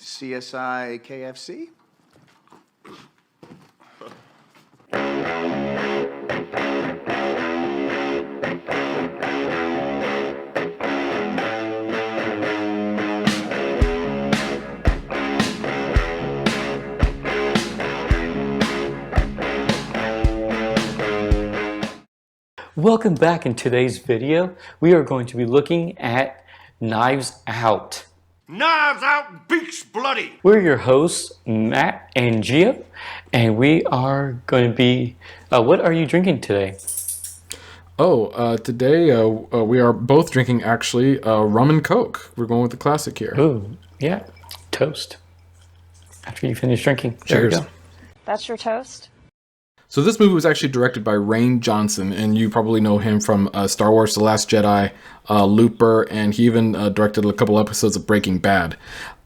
CSI KFC? Welcome back. In today's video, we are going to be looking at Knives Out. Knives Out beats bloody! We're your hosts, Matt and Gio, and we are going to be... what are you drinking today? Today we are both drinking, actually, rum and Coke. We're going with the classic here. Ooh, yeah. Toast. After you finish drinking. There Cheers. we go. That's your toast? So this movie was actually directed by Rian Johnson, and you probably know him from Star Wars: The Last Jedi, Looper, and he even directed a couple episodes of Breaking Bad.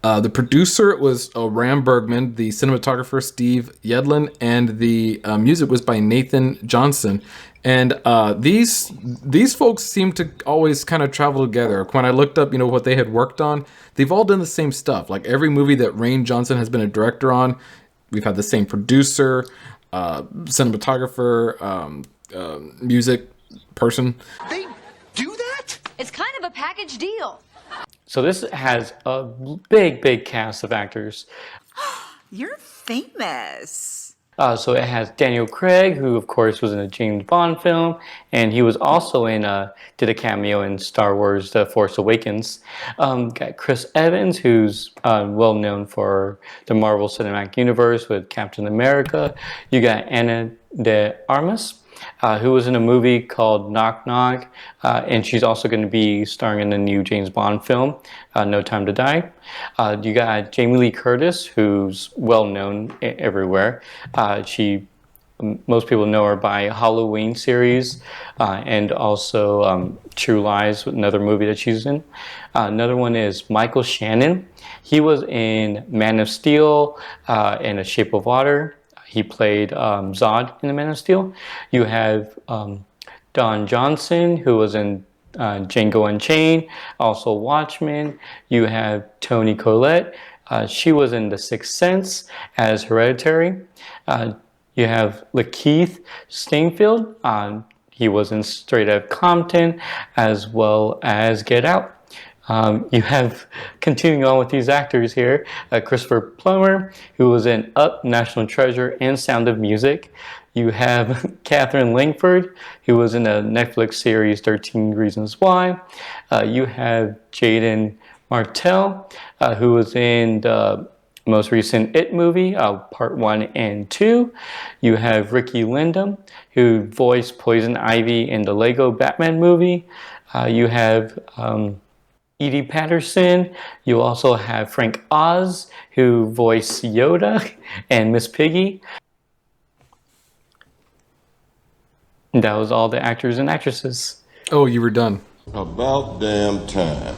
The producer was Ram Bergman, the cinematographer Steve Yedlin, and the music was by Nathan Johnson. And these folks seem to always kind of travel together. When I looked up, what they had worked on, they've all done the same stuff. Like every movie that Rian Johnson has been a director on, we've had the same producer, cinematographer, music person. They do that? It's kind of a package deal. So this has a big cast of actors. You're famous. So it has Daniel Craig, who of course was in a James Bond film, and he was also did a cameo in Star Wars: The Force Awakens. Got Chris Evans, who's well known for the Marvel Cinematic Universe with Captain America. You got Ana de Armas, who was in a movie called Knock Knock, and she's also going to be starring in the new James Bond film, No Time to Die. You got Jamie Lee Curtis, who's well known everywhere. Most people know her by Halloween series, and also True Lies, another movie that she's in. Another one is Michael Shannon. He was in Man of Steel and The Shape of Water. He played Zod in The Man of Steel. You have Don Johnson, who was in Django Unchained, also Watchmen. You have Toni Collette. She was in The Sixth Sense as Hereditary. You have Lakeith Stanfield. He was in Straight Outta Compton, as well as Get Out. You have, continuing on with these actors here, Christopher Plummer, who was in Up, National Treasure, and Sound of Music. You have Catherine Langford, who was in a Netflix series, 13 Reasons Why. You have Jaden Martell, who was in the most recent It movie, Part 1 and 2. You have Ricky Lindham, who voiced Poison Ivy in the Lego Batman movie. You have Edie Patterson. You also have Frank Oz, who voiced Yoda and Miss Piggy. And that was all the actors and actresses. Oh, you were done. About damn time.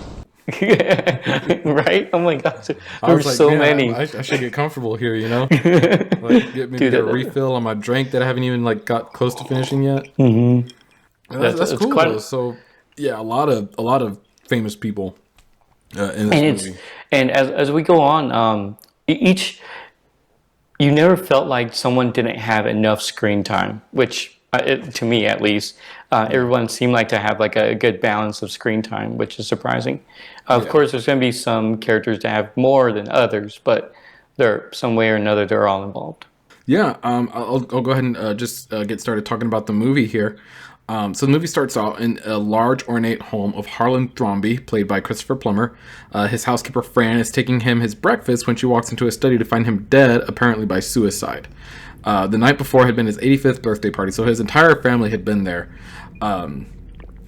Right? Oh my gosh, I was there's like, so man, many. I should get comfortable here, Like get a refill on my drink that I haven't even got close to finishing yet. Mm-hmm. That's cool. Though. So yeah, a lot of famous people in this movie. And as we go on, you never felt like someone didn't have enough screen time, which to me at least, everyone seemed like to have a good balance of screen time, which is surprising. Of course, there's going to be some characters that have more than others, but they're some way or another they're all involved. Yeah, I'll go ahead and just get started talking about the movie here. So the movie starts out in a large, ornate home of Harlan Thrombey, played by Christopher Plummer. His housekeeper, Fran, is taking him his breakfast when she walks into his study to find him dead, apparently by suicide. The night before had been his 85th birthday party, so his entire family had been there.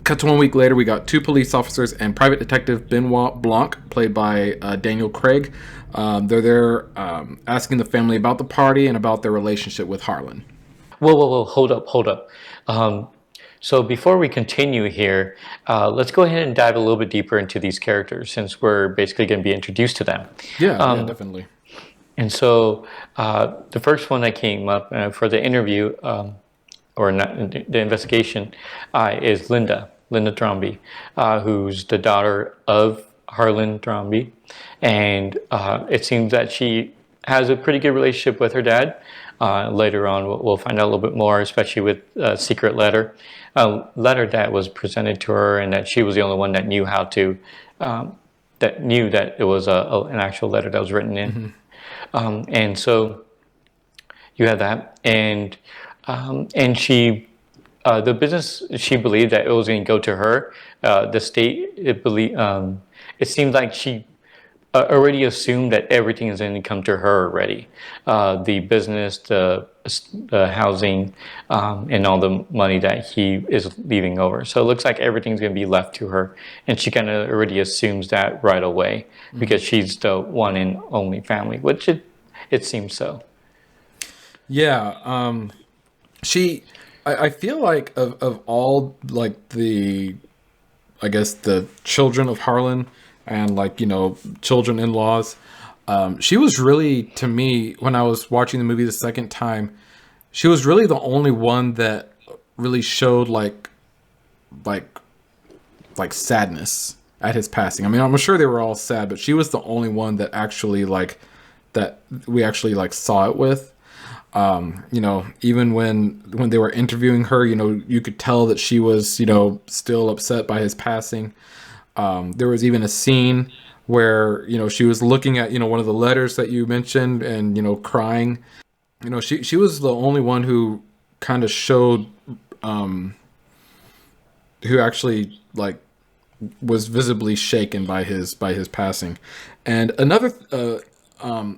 Cut to 1 week later, we got two police officers and private detective Benoit Blanc, played by Daniel Craig. They're there asking the family about the party and about their relationship with Harlan. Whoa, hold up. So before we continue here, let's go ahead and dive a little bit deeper into these characters, since we're basically going to be introduced to them. Yeah, definitely. And so the first one that came up for the interview, or not, the investigation, is Linda Thrombey, who's the daughter of Harlan Dromby, and it seems that she has a pretty good relationship with her dad. Later on, we'll find out a little bit more, especially with secret letter, a letter that was presented to her, and that she was the only one that knew how to, that knew that it was an actual letter that was written in. And so you have that, and she, the business, she believed that it was going to go to her. The state, it seemed like she already assumed that everything is going to come to her already. The business, the housing, and all the money that he is leaving over. So it looks like everything's going to be left to her. And she kind of already assumes that right away because she's the one and only family, which it seems so. Yeah. I feel like of all like the, I guess the children of Harlan and like, you know, children-in-laws, she was really, to me, when I was watching the movie the second time, she was really the only one that really showed like sadness at his passing. I mean, I'm sure they were all sad, but she was the only one that actually that we actually saw it with. You know, even when they were interviewing her, you know, you could tell that she was, you know, still upset by his passing. There was even a scene where, you know, she was looking at, you know, one of the letters that you mentioned and, you know, crying. You know, she was the only one who kind of showed, who actually was visibly shaken by his passing. And another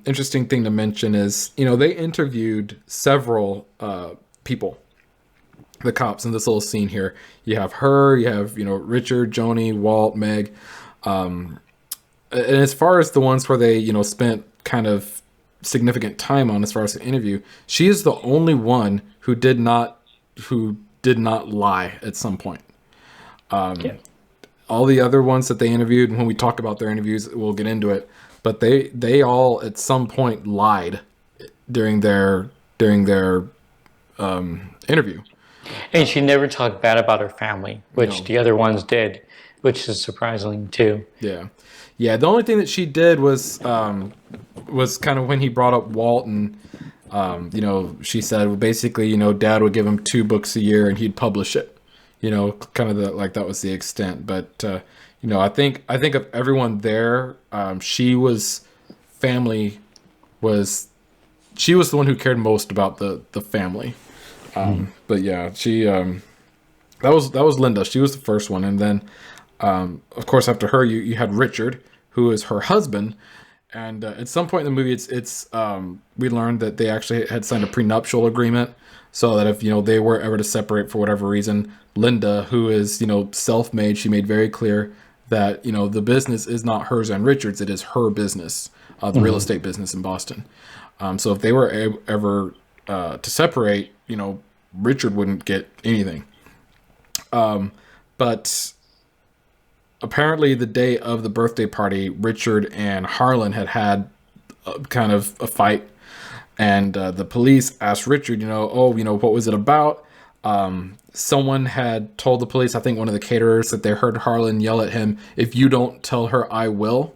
interesting thing to mention is, you know, they interviewed several people, the cops, in this little scene here. You have her, you have, you know, Richard, Joni, Walt, Meg, and as far as the ones where they, you know, spent kind of significant time on as far as the interview, she is the only one who did not lie at some point. All the other ones that they interviewed, and when we talk about their interviews, we'll get into it, but they all at some point lied during their interview. And she never talked bad about her family, which the other ones did, which is surprising too. Yeah. The only thing that she did was kind of when he brought up Walt, and you know, she said, well, basically, you know, Dad would give him 2 books a year and he'd publish it. You know, kind of that was the extent. But you know, I think of everyone there, she was the one who cared most about the family. But yeah, she that was Linda. She was the first one, and then of course after her you had Richard, who is her husband. And at some point in the movie, it's we learned that they actually had signed a prenuptial agreement, so that if, you know, they were ever to separate for whatever reason, Linda, who is, you know, self-made, she made very clear that, you know, the business is not hers and Richard's, it is her business, the real estate business in Boston. So if they were ever to separate, you know, Richard wouldn't get anything. But apparently the day of the birthday party, Richard and Harlan had kind of a fight, and the police asked Richard, you know, what was it about? Someone had told the police, I think one of the caterers, that they heard Harlan yell at him, "If you don't tell her, I will."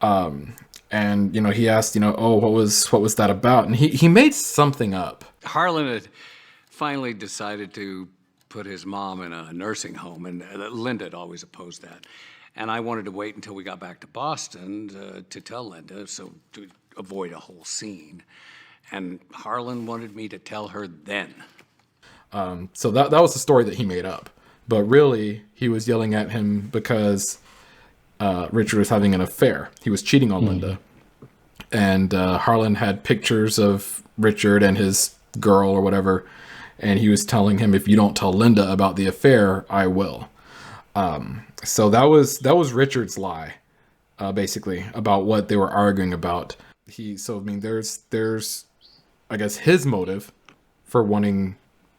And, you know, he asked, you know, what was that about? And he made something up. Harlan had finally decided to put his mom in a nursing home, and Linda had always opposed that. And I wanted to wait until we got back to Boston to tell Linda, so to avoid a whole scene. And Harlan wanted me to tell her then. So that was the story that he made up. But really, he was yelling at him because Richard was having an affair. He was cheating on Linda. And Harlan had pictures of Richard and his girl or whatever, and he was telling him, if you don't tell Linda about the affair, I will. So that was Richard's lie, basically, about what they were arguing about. There's I guess his motive for wanting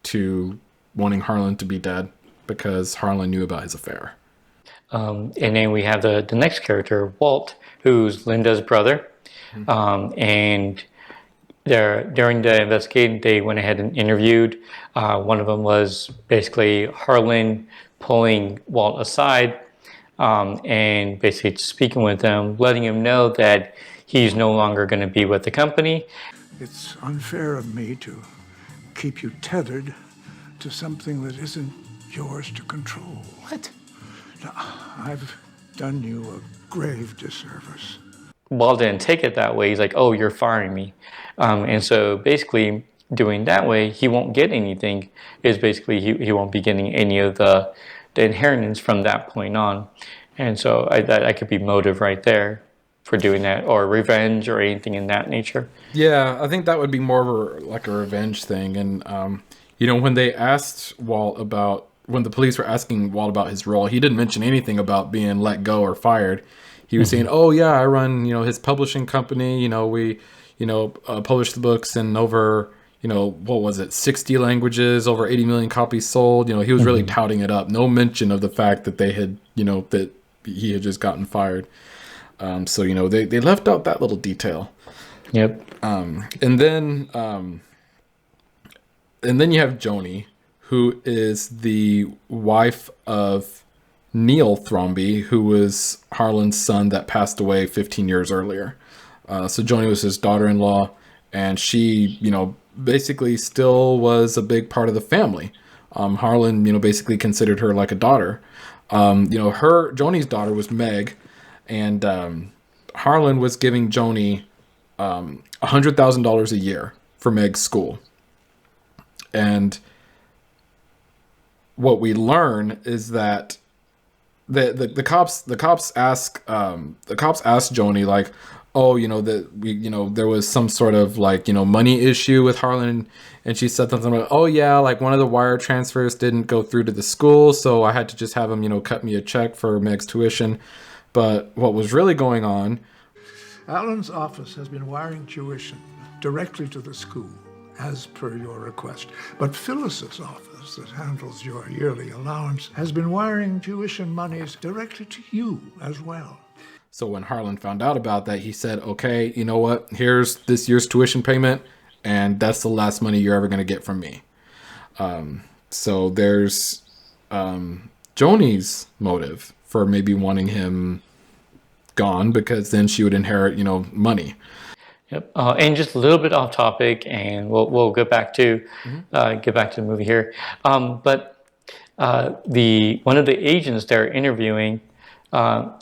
Harlan to be dead, because Harlan knew about his affair. And then we have the next character, Walt, who's Linda's brother. And during the investigation, they went ahead and interviewed. One of them was basically Harlan pulling Walt aside and basically speaking with him, letting him know that he's no longer going to be with the company. It's unfair of me to keep you tethered to something that isn't yours to control. What? Now, I've done you a grave disservice. Wall didn't take it that way. He's like, oh, you're firing me. And so basically doing that way, he won't get anything. Is basically he won't be getting any of the inheritance from that point on. And so that could be motive right there for doing that, or revenge or anything in that nature. Yeah, I think that would be more of like a revenge thing. And, when they asked Walt about, when the police were asking Walt about his role, he didn't mention anything about being let go or fired. He was saying, oh, yeah, I run, his publishing company. We, publish the books in over, what was it, 60 languages, over 80 million copies sold. He was really touting it up. No mention of the fact that they had, that he had just gotten fired. So, they left out that little detail. Yep. And then you have Joni, who is the wife of Neil Thrombey, who was Harlan's son that passed away 15 years earlier. So Joni was his daughter-in-law, and she, basically still was a big part of the family. Harlan, basically considered her like a daughter. Joni's daughter was Meg, and Harlan was giving Joni $100,000 a year for Meg's school. And what we learn is that the cops ask Joni, like, oh, there was some sort of like, money issue with Harlan, and she said something like, oh yeah, like one of the wire transfers didn't go through to the school, so I had to just have him, cut me a check for Meg's tuition. But what was really going on, Alan's office has been wiring tuition directly to the school, as per your request. But Phyllis's office, that handles your yearly allowance, has been wiring tuition monies directly to you as well. So when Harlan found out about that, he said, okay, you know what? Here's this year's tuition payment, and that's the last money you're ever going to get from me. So there's Joni's motive for maybe wanting him gone, because then she would inherit, money. Yep. And just a little bit off topic, and we'll get back to the movie here. But one of the agents they're interviewing,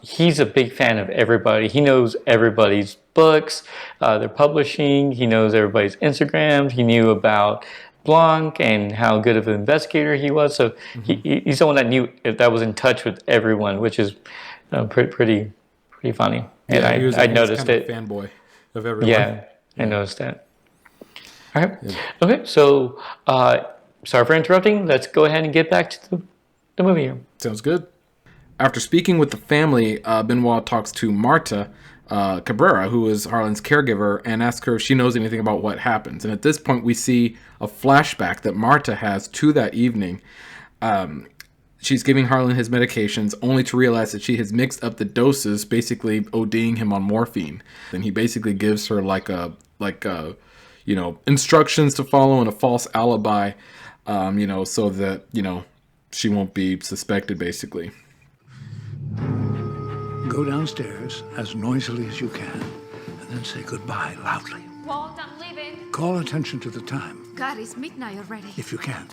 he's a big fan of everybody. He knows everybody's books, they're publishing. He knows everybody's Instagrams. He knew about Blanc and how good of an investigator he was. So he's someone that was in touch with everyone, which is pretty funny. And Yeah, I noticed kind of it. fanboy of everyone. Yeah, I noticed that. All right. Yeah. Okay, so sorry for interrupting. Let's go ahead and get back to the movie here. Sounds good. After speaking with the family, Benoit talks to Marta Cabrera, who is Harlan's caregiver, and asks her if she knows anything about what happens. And at this point, we see a flashback that Marta has to that evening. She's giving Harlan his medications, only to realize that she has mixed up the doses, basically ODing him on morphine. And he basically gives her instructions to follow and a false alibi, so that, she won't be suspected, basically. Go downstairs as noisily as you can, and then say goodbye loudly. Walt, I'm leaving. Call attention to the time, God, it's midnight already. if you can.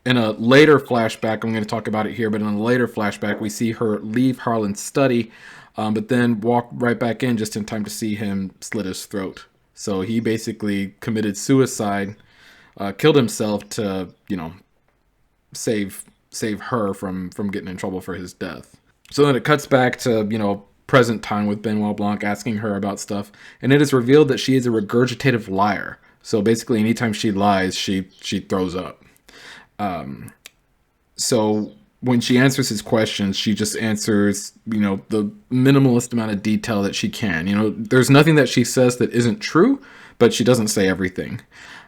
In a later flashback, I'm going to talk about it here, but in a later flashback, we see her leave Harlan's study, but then walk right back in just in time to see him slit his throat. So he basically committed suicide, killed himself to, save her from getting in trouble for his death. So then it cuts back to, present time with Benoit Blanc asking her about stuff, and it is revealed that she is a regurgitative liar. So basically, anytime she lies, she throws up. So when she answers his questions, she just answers, the minimalist amount of detail that she can. There's nothing that she says that isn't true, but she doesn't say everything.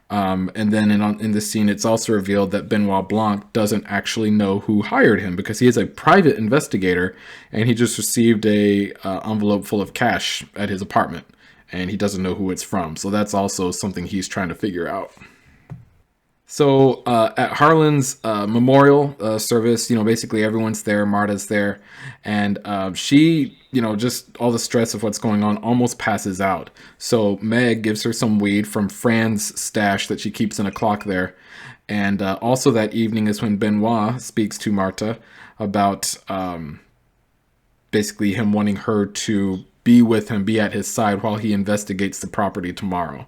And then in this scene, it's also revealed that Benoit Blanc doesn't actually know who hired him, because he is a private investigator, and he just received a envelope full of cash at his apartment, and he doesn't know who it's from. So that's also something he's trying to figure out. So at Harlan's memorial service, basically everyone's there. Marta's there, and she, just all the stress of what's going on, almost passes out. So Meg gives her some weed from Fran's stash that she keeps in a clock there. And also that evening is when Benoit speaks to Marta about basically him wanting her to be with him, be at his side while he investigates the property tomorrow.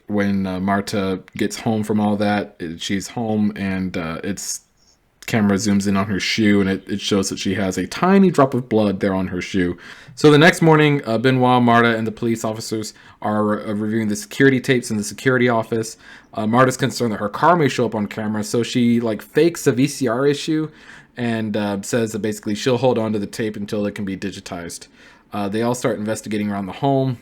When Marta gets home from all that, she's home, and it's camera zooms in on her shoe, and it shows that she has a tiny drop of blood there on her shoe. So the next morning, Benoit, Marta, and the police officers are reviewing the security tapes in the security office. Marta's concerned that her car may show up on camera, so she fakes a VCR issue and says that basically she'll hold on to the tape until it can be digitized. They all start investigating around the home.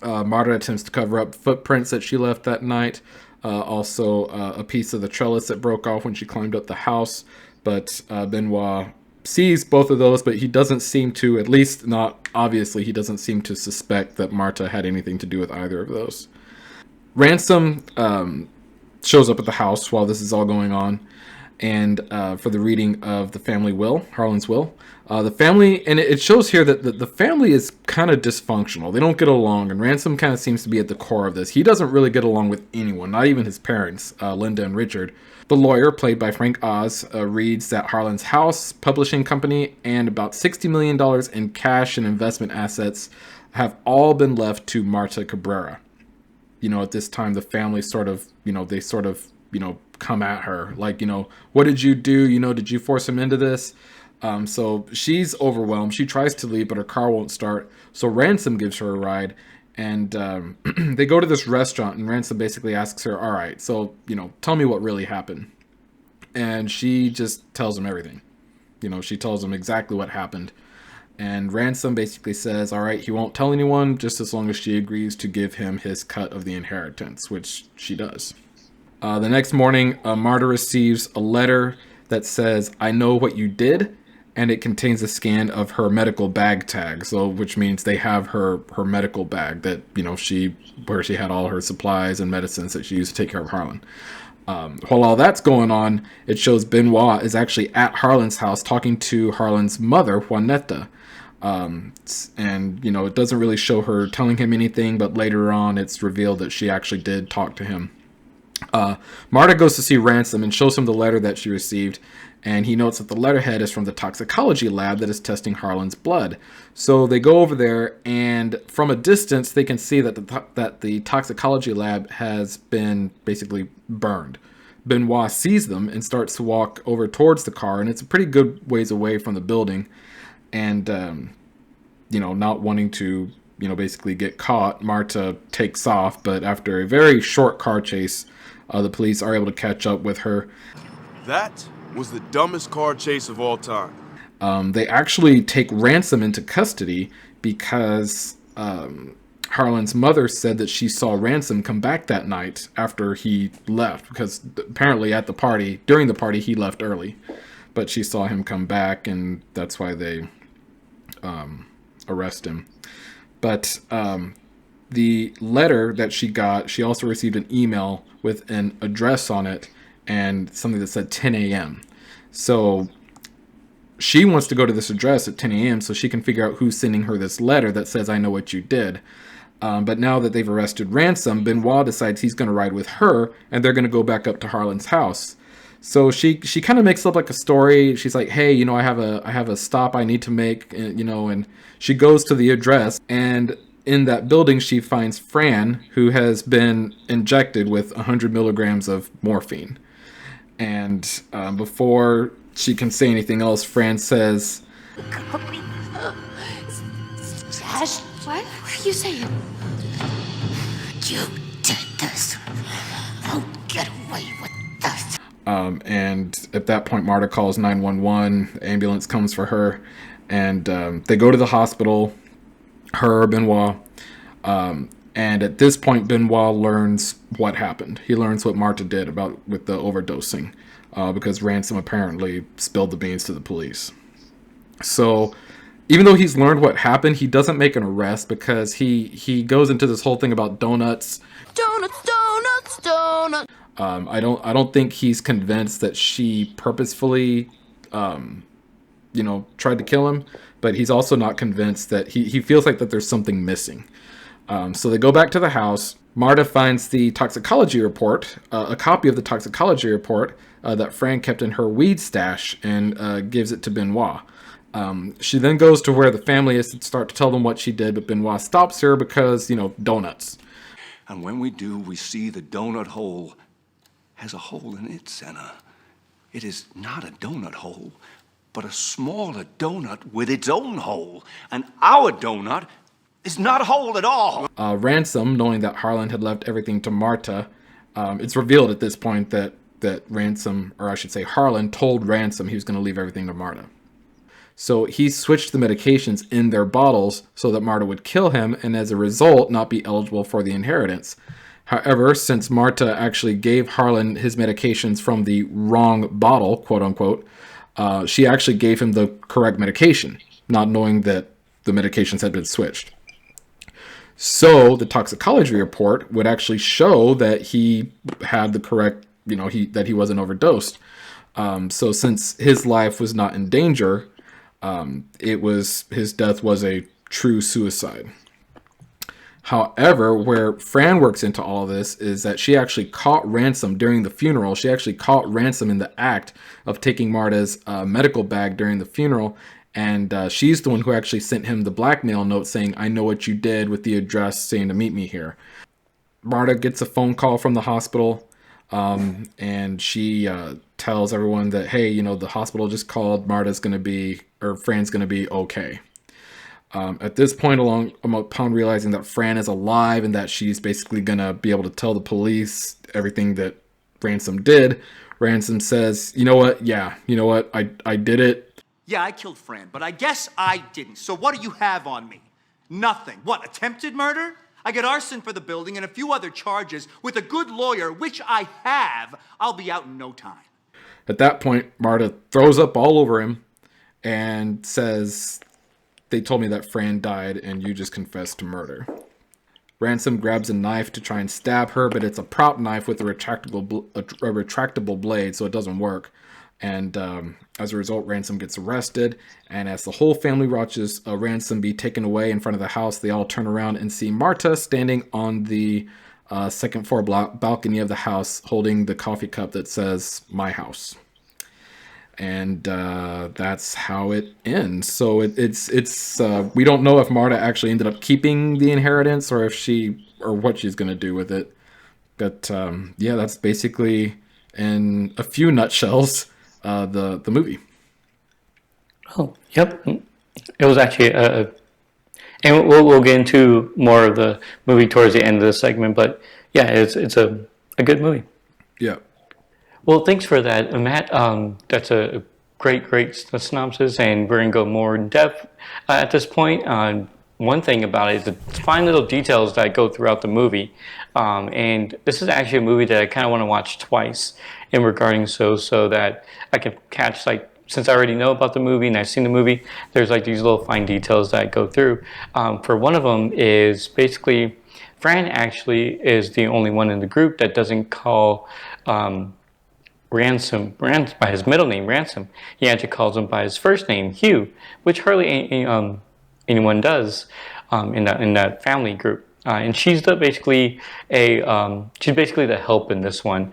Marta attempts to cover up footprints that she left that night. Also, a piece of the trellis that broke off when she climbed up the house. But Benoit sees both of those, but he doesn't seem to, at least not obviously, he doesn't seem to suspect that Marta had anything to do with either of those. Ransom shows up at the house while this is all going on, and for the reading of the family will, Harlan's will. The family, and it shows here that the family is kind of dysfunctional. They don't get along, and Ransom kind of seems to be at the core of this. He doesn't really get along with anyone, not even his parents, Linda and Richard. The lawyer, played by Frank Oz, reads that Harlan's house, publishing company, and about $60 million in cash and investment assets have all been left to Marta Cabrera. At this time, the family come at her like, what did you do? Did you force him into this? So she's overwhelmed. She tries to leave, but her car won't start. So Ransom gives her a ride, and they go to this restaurant, and Ransom basically asks her, all right, so, tell me what really happened. And she just tells him everything. She tells him exactly what happened. And Ransom basically says, all right, he won't tell anyone just as long as she agrees to give him his cut of the inheritance, which she does. The next morning, Marta receives a letter that says, I know what you did, and it contains a scan of her medical bag tag, so which means they have her medical bag that, where she had all her supplies and medicines that she used to take care of Harlan. While all that's going on, it shows Benoit is actually at Harlan's house talking to Harlan's mother, Juanetta. And, it doesn't really show her telling him anything, but later on it's revealed that she actually did talk to him. Marta goes to see Ransom and shows him the letter that she received, and he notes that the letterhead is from the toxicology lab that is testing Harlan's blood. So they go over there, and from a distance they can see that the toxicology lab has been basically burned. Benoit sees them and starts to walk over towards the car, and it's a pretty good ways away from the building. And not wanting to basically get caught, Marta takes off, but after a very short car chase, the police are able to catch up with her. That was the dumbest car chase of all time. They actually take Ransom into custody because Harlan's mother said that she saw Ransom come back that night after he left, because apparently during the party, he left early. But she saw him come back, and that's why they arrest him. But the letter that she got, she also received an email with an address on it and something that said 10 a.m. So she wants to go to this address at 10 a.m. so she can figure out who's sending her this letter that says, I know what you did. But now that they've arrested Ransom, Benoit decides he's going to ride with her, and they're going to go back up to Harlan's house. So she kind of makes up like a story. She's like, hey, I have a stop I need to make, and she goes to the address, and in that building she finds Fran, who has been injected with 100 milligrams of morphine. And before she can say anything else, Fran says, Sash, what are you saying? You did this. Don't get away with this. And at that point, Marta calls 911. The ambulance comes for her, and they go to the hospital, Benoit. And at this point, Benoit learns what happened. He learns what Marta did with the overdosing, because Ransom apparently spilled the beans to the police. So even though he's learned what happened, he doesn't make an arrest because he goes into this whole thing about donuts. Donuts, donuts, donuts. I don't think he's convinced that she purposefully, tried to kill him, but he's also not convinced that he feels like that there's something missing. So they go back to the house. Marta finds the toxicology report, a copy of the toxicology report that Fran kept in her weed stash, and gives it to Benoit. She then goes to where the family is to start to tell them what she did, but Benoit stops her because, donuts. And when we do, we see the donut hole has a hole in its center. It is not a donut hole, but a smaller donut with its own hole. And our donut is not a hole at all. Ransom, knowing that Harlan had left everything to Marta, it's revealed at this point that Ransom, or I should say Harlan, told Ransom he was going to leave everything to Marta. So he switched the medications in their bottles so that Marta would kill him, and as a result, not be eligible for the inheritance. However, since Marta actually gave Harlan his medications from the wrong bottle, quote unquote, she actually gave him the correct medication, not knowing that the medications had been switched. So the toxicology report would actually show that he had the correct, that he wasn't overdosed. So since his life was not in danger, his death was a true suicide. However, where Fran works into all of this is that she actually caught Ransom during the funeral. She actually caught Ransom in the act of taking Marta's medical bag during the funeral. And she's the one who actually sent him the blackmail note saying, "I know what you did," with the address saying to meet me here. Marta gets a phone call from the hospital, and she tells everyone that, hey, the hospital just called. Fran's going to be okay. At this point, upon realizing that Fran is alive and that she's basically going to be able to tell the police everything that Ransom did, Ransom says, you know what, I did it. Yeah, I killed Fran, but I guess I didn't. So what do you have on me? Nothing. What, attempted murder? I get arson for the building and a few other charges. With a good lawyer, which I have, I'll be out in no time. At that point, Marta throws up all over him and says, "They told me that Fran died and you just confessed to murder." Ransom grabs a knife to try and stab her, but it's a prop knife with a retractable blade, so it doesn't work. And as a result, Ransom gets arrested. And as the whole family watches Ransom be taken away in front of the house, they all turn around and see Marta standing on the second floor balcony of the house holding the coffee cup that says "My House." And that's how it ends. So it's we don't know if Marta actually ended up keeping the inheritance or what she's going to do with it. But that's basically, in a few nutshells, the movie. Oh, yep. It was actually and we'll get into more of the movie towards the end of the segment. But yeah, it's a good movie. Yeah. Well, thanks for that, Matt. That's a great synopsis, and we're going to go more in depth at this point. One thing about it is the fine little details that go throughout the movie. And this is actually a movie that I kind of want to watch twice in regarding so that I can catch, since I already know about the movie and I've seen the movie, there's these little fine details that I go through. For one of them is basically, Fran actually is the only one in the group that doesn't call Ransom by his middle name, Ransom. He actually calls him by his first name, Hugh, which hardly anyone does in that family group. And she's basically the help in this one.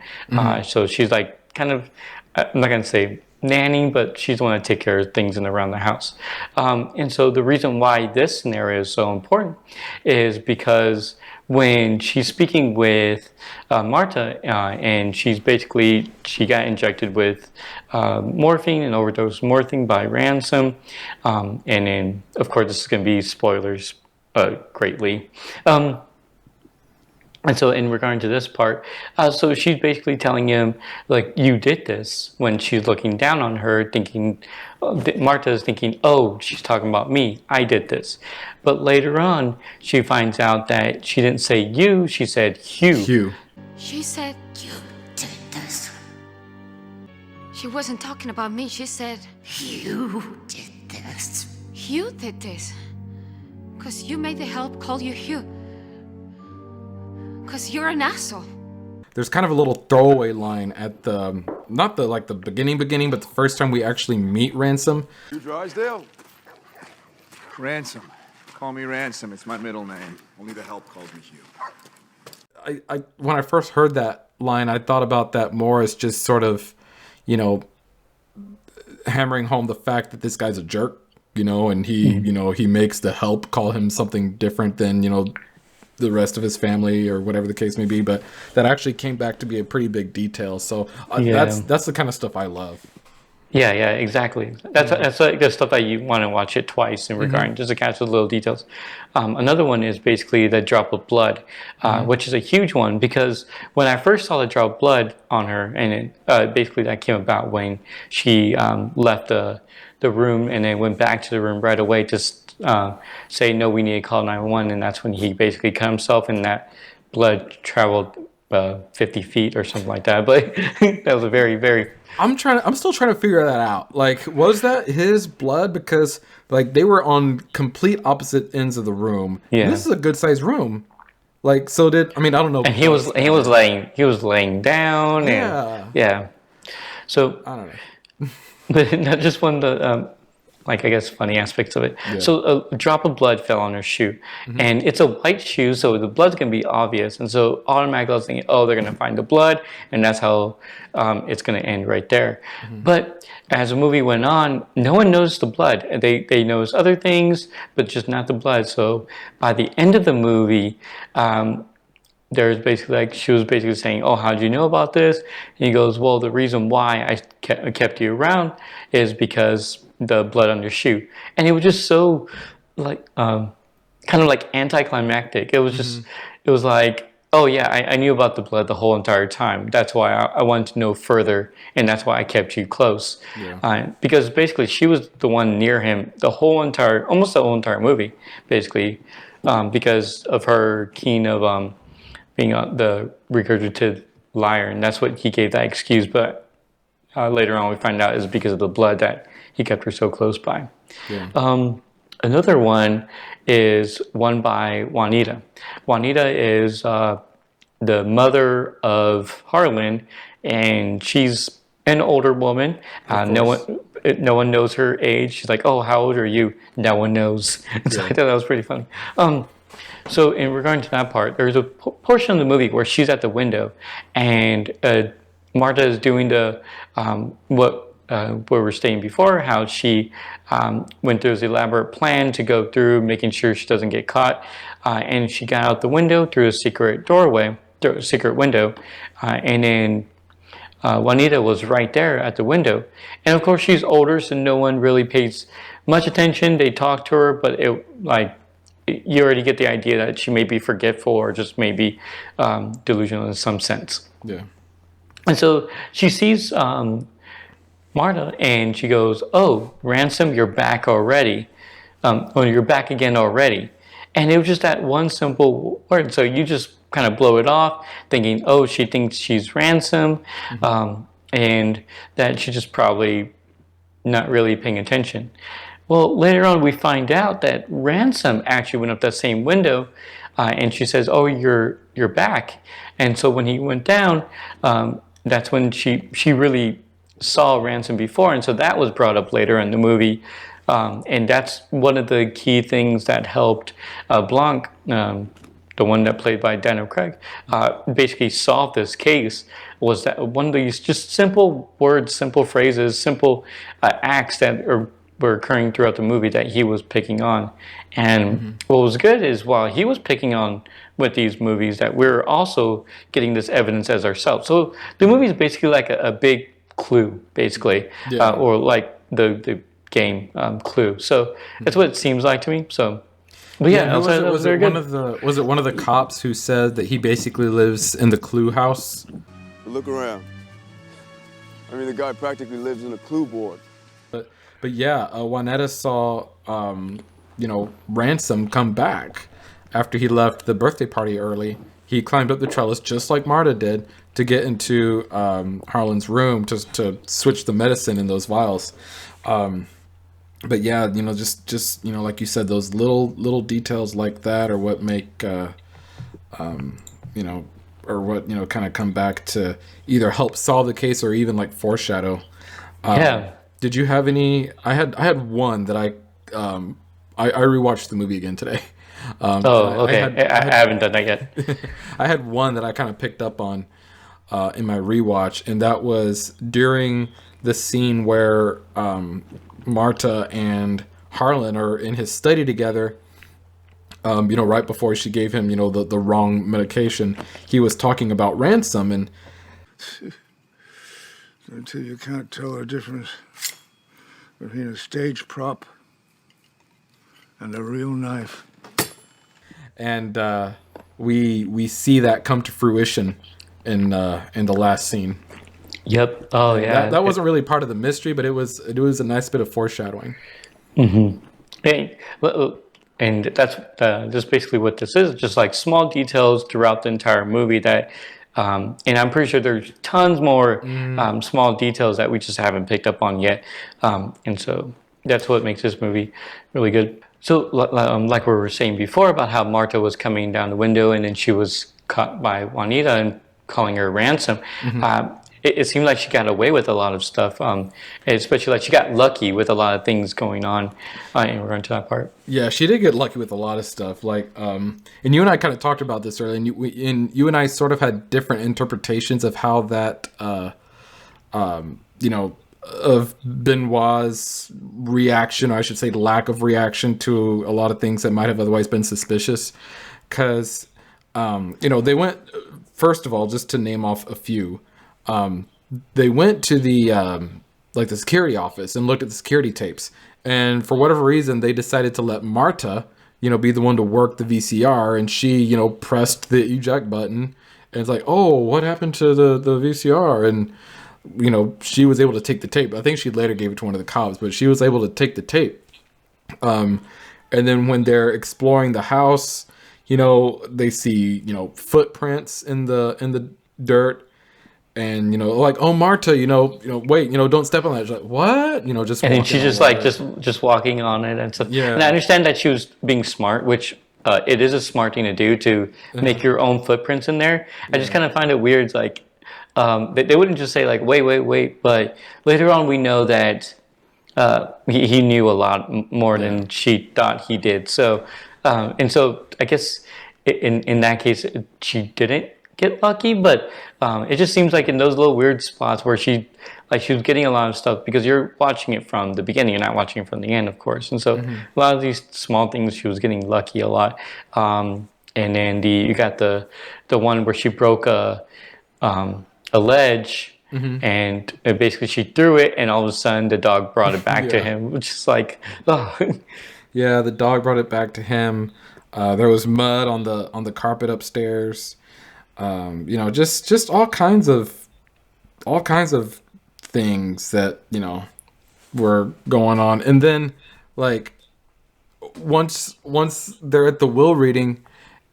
So she's kind of, I'm not gonna say nanny, but she's the one to take care of things around the house. And so the reason why this scenario is so important is because when she's speaking with Marta, and she got injected with morphine and overdose morphine by Ransom, and then of course this is going to be spoilers greatly. And so in regard to this part, so she's basically telling him, you did this, when she's looking down on her, thinking, Marta's thinking, oh, she's talking about me, I did this. But later on, she finds out that she didn't say you, she said Hugh. She said, You did this. she wasn't talking about me. She said, You did this. you did this. Because you made the help call you Hugh. Because you're an asshole. there's kind of a little throwaway line at the not the like the beginning, but the first time we actually meet Ransom. You Drysdale? Ransom. Call me Ransom. It's my middle name. Only the help calls me Hugh. I when I first heard that line, I thought about that more as just sort of, you know, hammering home the fact that this guy's a jerk, you know, and he, you know, he makes the help call him something different than, you know, the rest of his family or whatever the case may be. But that actually came back to be a pretty big detail. So that's the kind of stuff I love. Yeah, exactly. That's like the stuff that you want to watch it twice in regard, just to catch the little details. Another one is basically the drop of blood, which is a huge one because when I first saw the drop of blood on her, and basically that came about when she left the room and then went back to the room right away to say, no, we need to call 911, and that's when he basically cut himself and that blood traveled 50 feet or something like that. But that was a very, very... I'm still trying to figure that out. Like, was that his blood? Because like they were on complete opposite ends of the room. Yeah. And this is a good sized room. Like, so I don't know. And he was laying down. Yeah. And, yeah. So I don't know. but not just one of the like I guess funny aspects of it. Yeah. So a drop of blood fell on her shoe, and it's a white shoe, so the blood's gonna be obvious. And so automatically I was thinking, oh, they're gonna find the blood, and that's how it's gonna end right there. But as the movie went on, no one noticed the blood. They noticed other things, but just not the blood. So by the end of the movie, there's basically like she was basically saying, oh, how did you know about this? And he goes, well, the reason why I kept you around is because the blood on your shoe. And it was just so like kind of like anticlimactic. It was just it was like, oh yeah, I knew about the blood the whole entire time. That's why I wanted to know further, and that's why I kept you close. Because basically she was the one near him almost the whole entire movie, basically, because of her keen of being the regurgitated liar, and that's what he gave that excuse. But later on we find out is because of the blood that he kept her so close by. Another one is one by Juanita. Juanita is the mother of Harlan, and she's an older woman. No one knows her age. She's like, oh, how old are you? No one knows. So I thought that was pretty funny. So in regard to that part, there's a portion of the movie where she's at the window, and Marta is doing the where we're staying before, how she went through this elaborate plan to go through making sure she doesn't get caught, and she got out the window through a secret window, and then Juanita was right there at the window, and of course she's older, so no one really pays much attention. They talk to her, but you already get the idea that she may be forgetful or just maybe delusional in some sense. And so she sees Marta, and she goes, oh, Ransom, you're back already. You're back again already. And it was just that one simple word. So you just kind of blow it off, thinking, oh, she thinks she's Ransom, and that she's just probably not really paying attention. Well, later on, we find out that Ransom actually went up that same window, and she says, oh, you're back. And so when he went down, that's when she really saw Ransom before, and so that was brought up later in the movie, and that's one of the key things that helped Blanc, the one that played by Daniel Craig, basically solve this case. Was that one of these just simple words, simple phrases, simple acts that were occurring throughout the movie that he was picking on. And what was good is while he was picking on with these movies, that we're also getting this evidence as ourselves. So the movie is basically like a big Clue, basically, or like the game Clue. So that's what it seems like to me. So, but was it one of the cops who said that he basically lives in the Clue house? Look around. I mean, the guy practically lives in a Clue board. But yeah, Juanetta saw Ransom come back after he left the birthday party early. He climbed up the trellis just like Marta did to get into Harlan's room to switch the medicine in those vials. But yeah, just like you said, those little details like that are what make what kind of come back to either help solve the case or even like foreshadow. Yeah. Did you have any? I had one that I rewatched the movie again today. Okay. I haven't done that yet. I had one that I kind of picked up on in my rewatch, and that was during the scene where Marta and Harlan are in his study together. Right before she gave him, the wrong medication, he was talking about ransom, and Until you can't tell the difference between a stage prop and a real knife. and we see that come to fruition in the last scene. Yep. Oh yeah. That wasn't really part of the mystery, but it was a nice bit of foreshadowing. And that's just basically what this is. Just like small details throughout the entire movie that, and I'm pretty sure there's tons more small details that we just haven't picked up on yet. And so that's what makes this movie really good. So like we were saying before about how Marta was coming down the window and then she was caught by Juanita and calling her ransom. It seemed like she got away with a lot of stuff, especially like she got lucky with a lot of things going on. And we're going to that part. Yeah, she did get lucky with a lot of stuff. Like, and you and I kind of talked about this earlier, and you and I sort of had different interpretations of how that, of Benoit's reaction, or I should say lack of reaction to a lot of things that might have otherwise been suspicious. Because, they went, first of all, just to name off a few, they went to the the security office and looked at the security tapes, and for whatever reason they decided to let Marta be the one to work the VCR, and she pressed the eject button, and it's like, oh, what happened to the VCR? And she was able to take the tape. I think she later gave it to one of the cops, but she was able to take the tape. And then when they're exploring the house, they see footprints in the dirt. And like, oh, Marta, wait, don't step on that. She's like, what? Just and then she's just like just walking on it and stuff. Yeah. And I understand that she was being smart, which it is a smart thing to do to make your own footprints in there. I just kind of find it weird. It's like they wouldn't just say like wait, but later on we know that he knew a lot more than she thought he did. So and so I guess in that case she didn't get lucky, but it just seems like in those little weird spots where she was getting a lot of stuff, because you're watching it from the beginning, you're not watching it from the end, of course, and so a lot of these small things she was getting lucky a lot. And then you got the one where she broke a ledge, and basically she threw it, and all of a sudden the dog brought it back to him, which is like, oh. Yeah, the dog brought it back to him. There was mud on the carpet upstairs. Just all kinds of things that were going on. And then like once they're at the will reading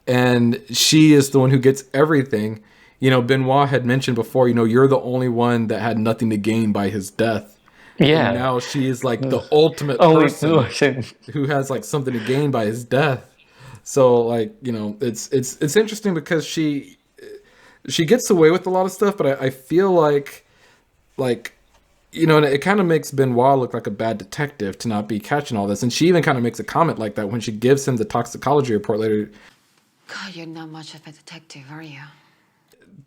and she is the one who gets everything, Benoit had mentioned before, you're the only one that had nothing to gain by his death. Yeah. And now she is like the ultimate person who has like something to gain by his death. So like, it's interesting because she gets away with a lot of stuff, but I feel like, and it kind of makes Benoit look like a bad detective to not be catching all this. And she even kind of makes a comment like that when she gives him the toxicology report later. God, you're not much of a detective, are you?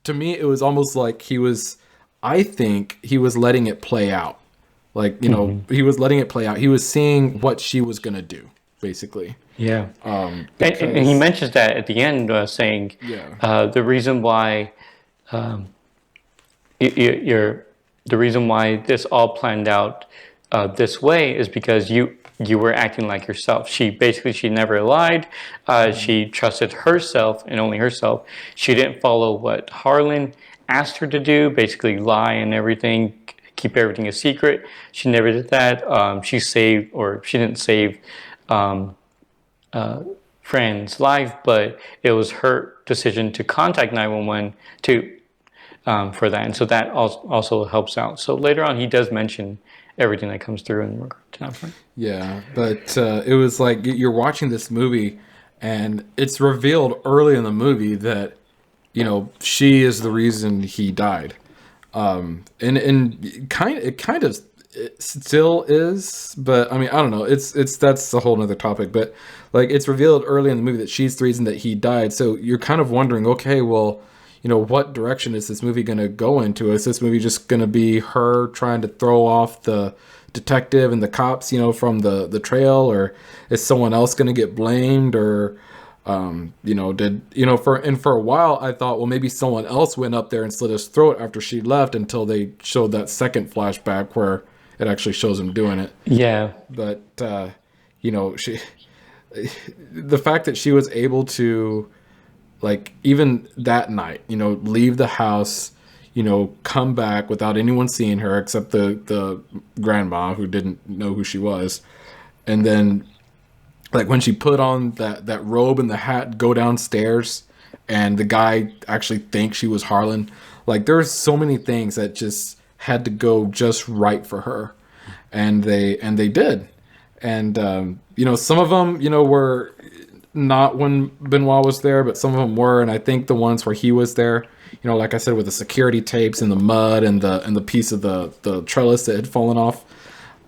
To me, it was almost like I think he was letting it play out. Like, he was letting it play out. He was seeing what she was going to do, basically. Yeah. And he mentions that at the end, saying the reason why the reason why this all planned out this way is because you were acting like yourself. She never lied. She trusted herself and only herself. She didn't follow what Harlan asked her to do, basically lie and everything, keep everything a secret. She never did that. She didn't save friend's life, but it was her decision to contact 911 for that, and so that also helps out. So later on, he does mention everything that comes through in regard to that point. Yeah, but it was like you're watching this movie, and it's revealed early in the movie that she is the reason he died. And kind of it still is, but I mean, I don't know. It's that's a whole nother topic. But like, it's revealed early in the movie that she's the reason that he died. So you're kind of wondering, okay, well, what direction is this movie going to go into? Is this movie just going to be her trying to throw off the detective and the cops, from the trail, or is someone else going to get blamed, or for a while I thought, well, maybe someone else went up there and slit his throat after she left, until they showed that second flashback where it actually shows him doing it. Yeah. But she, the fact that she was able to, like, even that night, leave the house, come back without anyone seeing her except the grandma, who didn't know who she was, and then, like, when she put on that robe and the hat, go downstairs, and the guy actually thinks she was Harlan. Like, there's so many things that just had to go just right for her, and they did. And some of them, were not when Benoit was there, but some of them were. And I think the ones where he was there, like I said, with the security tapes and the mud and the piece of the trellis that had fallen off,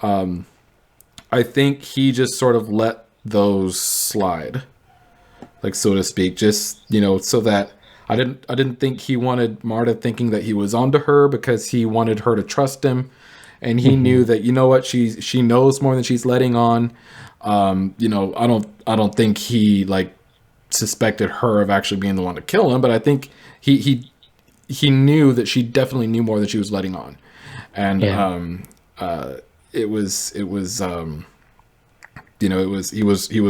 I think he just sort of let those slide, like, so to speak, just so that I didn't think he wanted Marta thinking that he was onto her, because he wanted her to trust him, and he knew that she knows more than she's letting on. I don't think he, like, suspected her of actually being the one to kill him, but I think he knew that she definitely knew more than she was letting on, and he was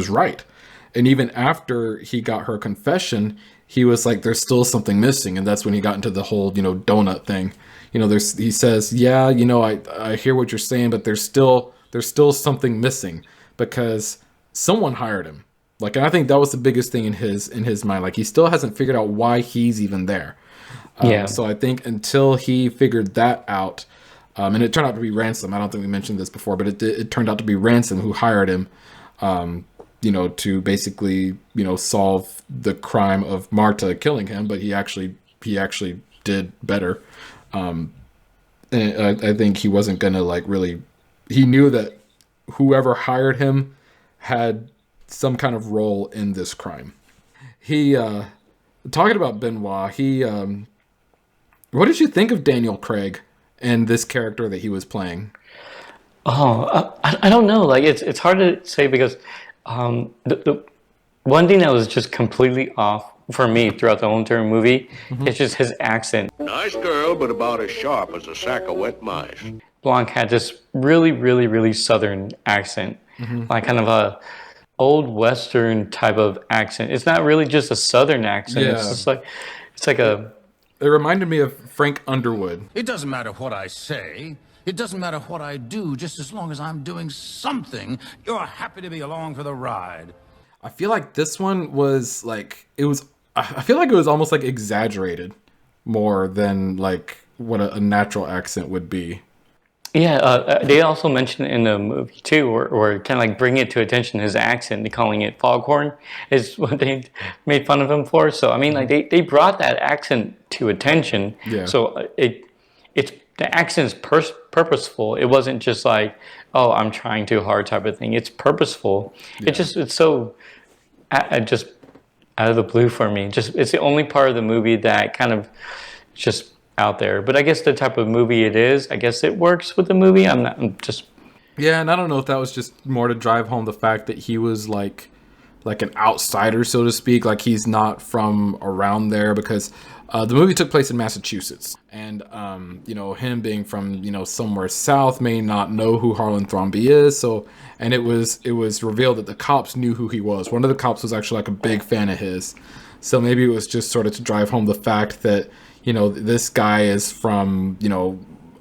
right. And even after he got her confession, he was like, there's still something missing. And that's when he got into the whole, donut thing. He says, yeah, I hear what you're saying, but there's still something missing, because someone hired him. Like, and I think that was the biggest thing in his mind. Like, he still hasn't figured out why he's even there. So I think until he figured that out, and it turned out to be Ransom. I don't think we mentioned this before, but it turned out to be Ransom who hired him, to basically, solve the crime of Marta killing him. But he actually did better. And I think he wasn't gonna, like, really. He knew that whoever hired him had some kind of role in this crime. He, talking about Benoit, what did you think of Daniel Craig and this character that he was playing? I don't know. Like, it's hard to say, because the one thing that was just completely off for me throughout the whole entire movie is just his accent. Nice girl, but about as sharp as a sack of wet mice. Blanc had this really, really, really southern accent, like kind of a old Western type of accent. It's not really just a southern accent. Yeah. It's like a. It reminded me of Frank Underwood. It doesn't matter what I say. It doesn't matter what I do. Just as long as I'm doing something, you're happy to be along for the ride. I feel like this one was like, I feel like it was almost like exaggerated more than like what a natural accent would be. Yeah, they also mentioned in the movie too, or kind of like bring it to attention, his accent, calling it foghorn is what they made fun of him for. So I mean, like they brought that accent to attention. Yeah. So it's the accent's purposeful. It wasn't just like, oh, I'm trying too hard type of thing. It's purposeful. Yeah. It's so just out of the blue for me. It's the only part of the movie that kind of just out there. But I guess the type of movie it is, I guess it works with the movie. I'm just. Yeah, and I don't know if that was just more to drive home the fact that he was like an outsider, so to speak. Like, he's not from around there, because the movie took place in Massachusetts, and him being from somewhere south may not know who Harlan Thrombey is. So, and it was revealed that the cops knew who he was. One of the cops was actually like a big fan of his. So maybe it was just sort of to drive home the fact that this guy is from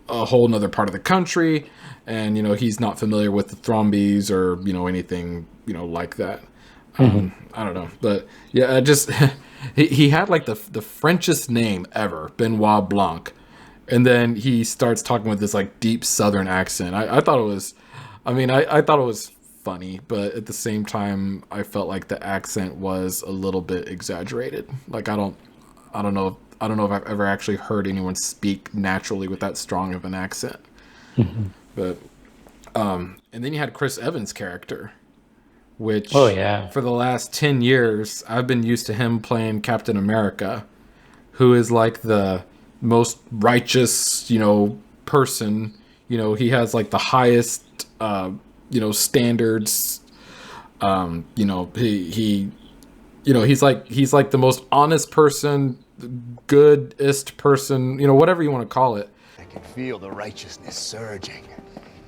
a whole nother part of the country, and he's not familiar with the Thrombeys or anything like that. I don't know, but yeah, just he had like the Frenchest name ever, Benoit Blanc, and then he starts talking with this like deep Southern accent. I thought it was, I thought it was funny, but at the same time, I felt like the accent was a little bit exaggerated. Like, I I don't know if I've ever actually heard anyone speak naturally with that strong of an accent. But and then you had Chris Evans' character, which for the last 10 years I've been used to him playing Captain America, who is like the most righteous, person. He has like the highest standards. He's like the most honest person, goodest person, whatever you want to call it. I can feel the righteousness surging.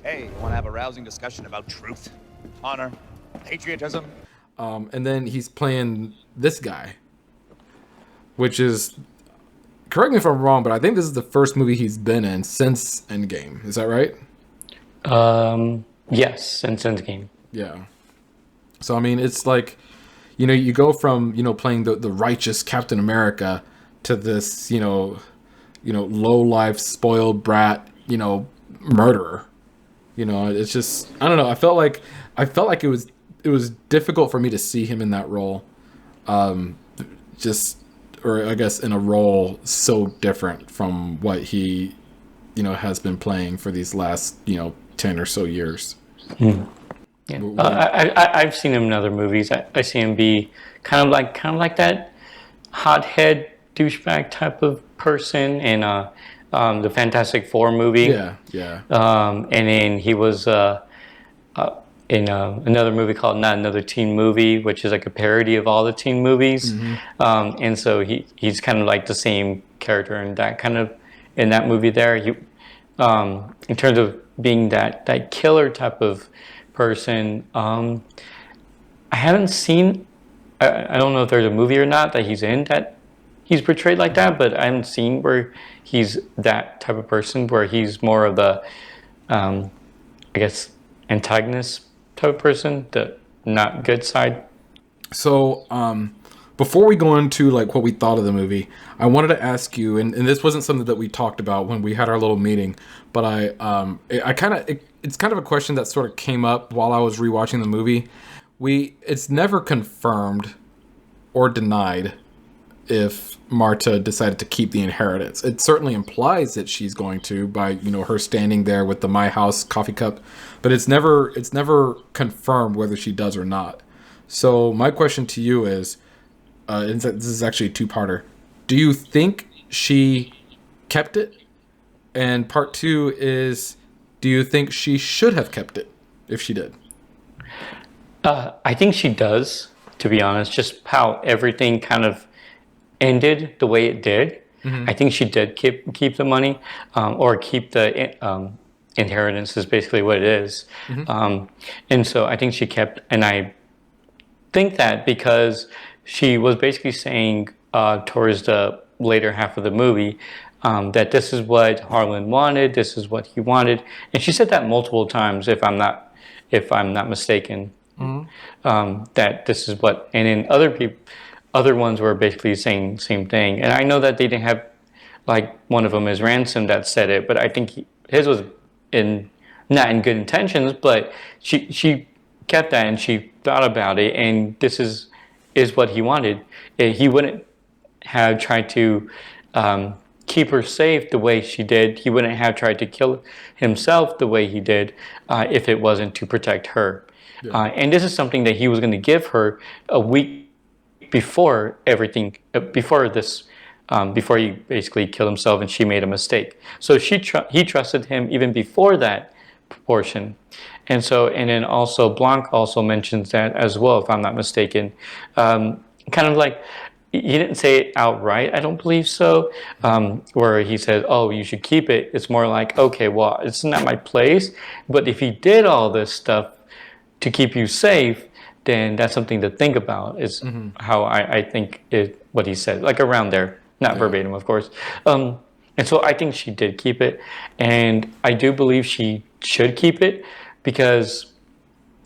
Hey, you want to have a rousing discussion about truth, honor, patriotism? And then he's playing this guy, which is, correct me if I'm wrong, but I think this is the first movie he's been in since Endgame. Is that right? Yes, since Endgame. Yeah. So, I mean, it's like, you go from, playing the righteous Captain America to this, low-life, spoiled brat, murderer. It's just, I don't know. I felt like it was difficult for me to see him in that role. Or I guess in a role so different from what he, has been playing for these last, 10 or so years. Yeah. I've seen him in other movies. I see him be kind of like that hothead douchebag type of person in the Fantastic Four movie. Yeah. And then he was in another movie called Not Another Teen Movie, which is like a parody of all the teen movies. And so he's kind of like the same character in that movie there. In terms of being that killer type of person, I haven't seen. I don't know if there's a movie or not that he's in that he's portrayed like that, but I haven't seen where he's that type of person, where he's more of the, I guess, antagonist type of person, the not good side. So, before we go into like what we thought of the movie, I wanted to ask you, and this wasn't something that we talked about when we had our little meeting, but it's kind of a question that sort of came up while I was rewatching the movie. It's never confirmed or denied if Marta decided to keep the inheritance. It certainly implies that she's going to by, her standing there with the My House coffee cup, but it's never confirmed whether she does or not. So my question to you is, this is actually a two-parter. Do you think she kept it? And part two is, do you think she should have kept it if she did? I think she does, to be honest, just how everything kind of ended the way it did. I think she did keep the money, or keep the inheritance is basically what it is. And so I think she kept, and I think that because she was basically saying towards the later half of the movie that this is what Harlan wanted, this is what he wanted, and she said that multiple times, if I'm not mistaken. That this is what, and then other ones were basically saying the same thing. And I know that they didn't have, like, one of them is Ransom that said it, but I think his was not in good intentions, but she kept that and she thought about it, and this is what he wanted. He wouldn't have tried to keep her safe the way she did. He wouldn't have tried to kill himself the way he did if it wasn't to protect her. Yeah. And this is something that he was going to give her a week before everything, before he basically killed himself and she made a mistake. So he trusted him even before that portion. And then also Blanc also mentions that as well, if I'm not mistaken. Kind of like, he didn't say it outright, I don't believe so, where he said, oh, you should keep it. It's more like, okay, well, it's not my place, but if he did all this stuff to keep you safe, then that's something to think about, is how I think what he said, like around there, not verbatim, of course. And so I think she did keep it, and I do believe she should keep it, because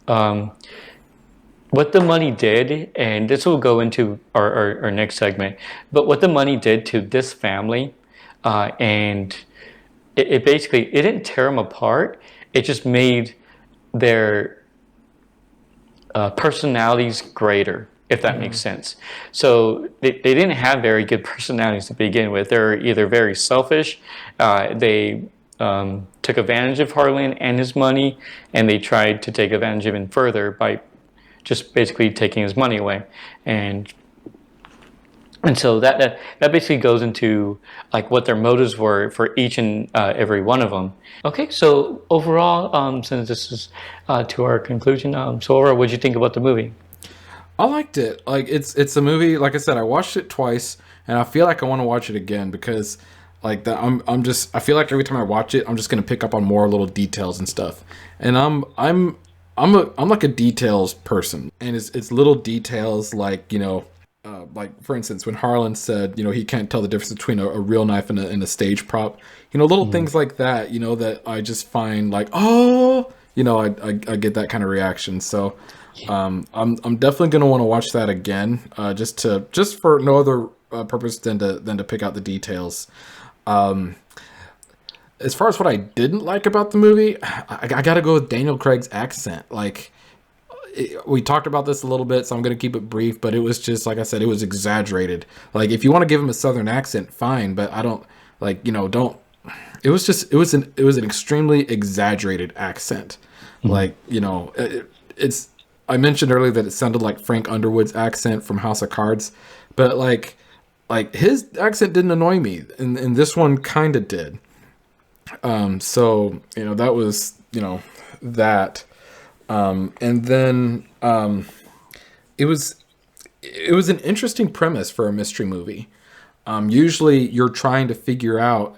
what the money did, and this will go into our next segment, but what the money did to this family, and it basically, it didn't tear them apart, it just made their personalities greater. if that makes sense. So they didn't have very good personalities to begin with. They're either very selfish, they took advantage of Harlan and his money, and they tried to take advantage of him further by just basically taking his money away. And so that basically goes into like what their motives were for each and every one of them. Okay, so overall, since this is to our conclusion, so overall, what did you think about the movie? I liked it. Like it's a movie. Like I said, I watched it twice, and I feel like I want to watch it again because, like that, I feel like every time I watch it, I'm just gonna pick up on more little details and stuff. And I'm like a details person, and it's little details like like for instance when Harlan said he can't tell the difference between a real knife and a stage prop. Little things like that. That I just find like I get that kind of reaction. So. I'm definitely gonna want to watch that again, just for no other purpose than to pick out the details. As far as what I didn't like about the movie, I gotta go with Daniel Craig's accent. Like we talked about this a little bit, so I'm gonna keep it brief. But it was just like I said, it was exaggerated. Like if you want to give him a Southern accent, fine, but I don't don't. It was an extremely exaggerated accent. Like it's. I mentioned earlier that it sounded like Frank Underwood's accent from House of Cards, but like his accent didn't annoy me, and this one kind of did. So that was that, and then it was an interesting premise for a mystery movie. Usually you're trying to figure out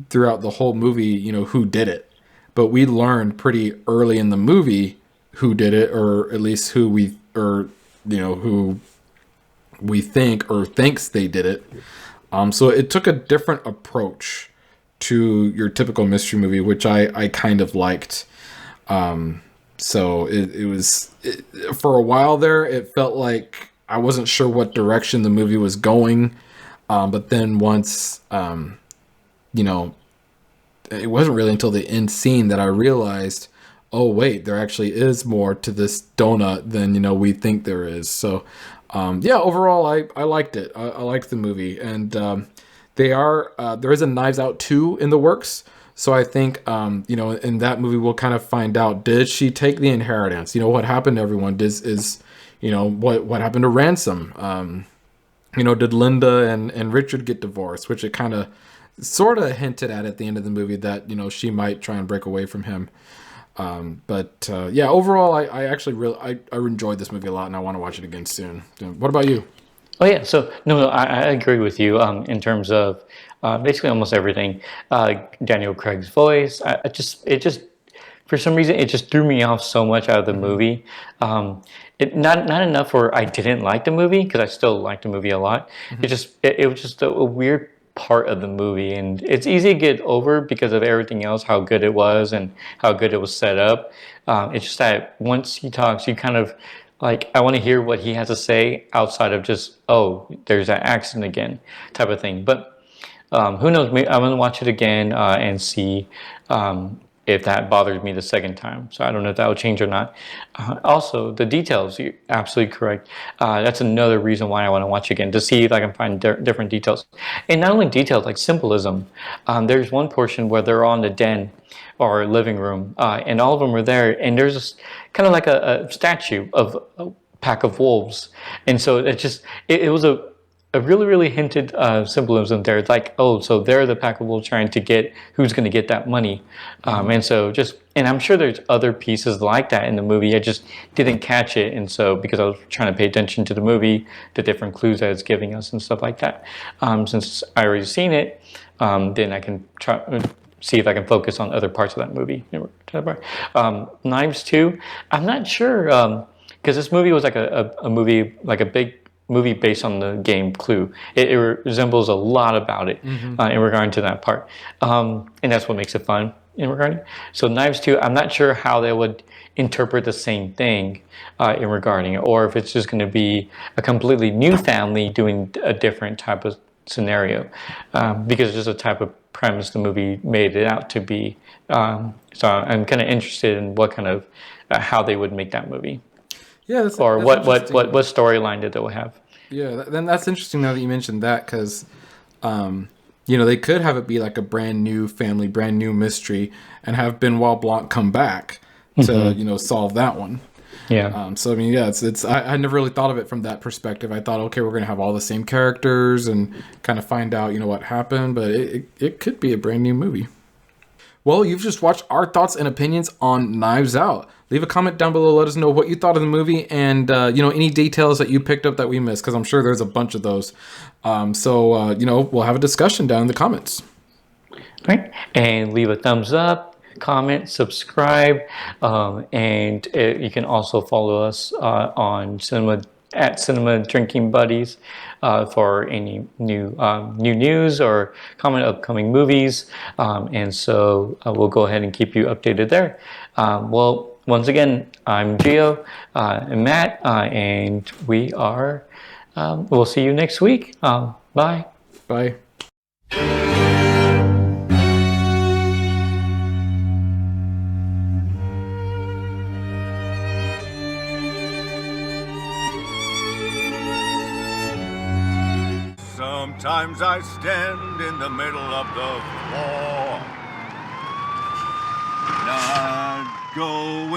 throughout the whole movie, who did it, but we learned pretty early in the movie who did it, or at least who we think or thinks they did it. So it took a different approach to your typical mystery movie, which I kind of liked. So it was for a while there, it felt like I wasn't sure what direction the movie was going. But then once, it wasn't really until the end scene that I realized, oh wait, there actually is more to this donut than we think there is. So overall I liked it. I liked the movie, and there is a Knives Out 2 in the works. So I think in that movie we'll kind of find out, did she take the inheritance? What happened to everyone? What happened to Ransom? Did Linda and Richard get divorced? Which it kind of sort of hinted at the end of the movie that she might try and break away from him. Overall, I actually really I enjoyed this movie a lot, and I want to watch it again soon. What about you? Oh yeah, so no, I agree with you in terms of basically almost everything. Daniel Craig's voice, it just for some reason it just threw me off so much out of the movie. Not enough where I didn't like the movie, because I still liked the movie a lot. It was just a weird part of the movie, and it's easy to get over because of everything else, how good it was and how good it was set up. It's just that once he talks, you kind of like, I want to hear what he has to say outside of just, oh, there's that accent again type of thing. But who knows, maybe I'm going to watch it again and see if that bothers me the second time. So I don't know if that will change or not. Also, the details, you're absolutely correct. That's another reason why I want to watch again, to see if I can find different details. And not only details, like symbolism. There's one portion where they're on the den or living room, and all of them are there, and there's this kind of like a statue of a pack of wolves. And so it was a really, really hinted symbolism there. It's like, oh, so they're the pack of wolves trying to get who's going to get that money. And I'm sure there's other pieces like that in the movie. I just didn't catch it. And so because I was trying to pay attention to the movie, the different clues that it's giving us and stuff like that. Since I already seen it, then I can try see if I can focus on other parts of that movie. Knives 2, I'm not sure, because this movie was like a movie, like a big movie based on the game Clue. It resembles a lot about it in regard to that part. And that's what makes it fun in regard. So Knives 2, I'm not sure how they would interpret the same thing in regarding it, or if it's just going to be a completely new family doing a different type of scenario, because it's just a type of premise the movie made it out to be. So I'm kind of interested in what kind of how they would make that movie. Yeah, or that's what interesting. what storyline did it have? Yeah, then that's interesting now that you mentioned that because, you know, they could have it be like a brand new family, brand new mystery, and have Benoit Blanc come back to you know solve that one. Yeah. So I mean, yeah, I never really thought of it from that perspective. I thought, okay, we're gonna have all the same characters and kind of find out, you know, what happened, but it could be a brand new movie. Well, you've just watched our thoughts and opinions on Knives Out. Leave a comment down below. Let us know what you thought of the movie and, you know, any details that you picked up that we missed, because I'm sure there's a bunch of those. You know, we'll have a discussion down in the comments. Right. And leave a thumbs up, comment, subscribe, and you can also follow us on Cinema Drinking Buddies for any new news or comment upcoming movies. And so we'll go ahead and keep you updated there. Well, once again, I'm Gio and Matt, and we'll see you next week. Bye. Bye. Sometimes I stand in the middle of the floor, not going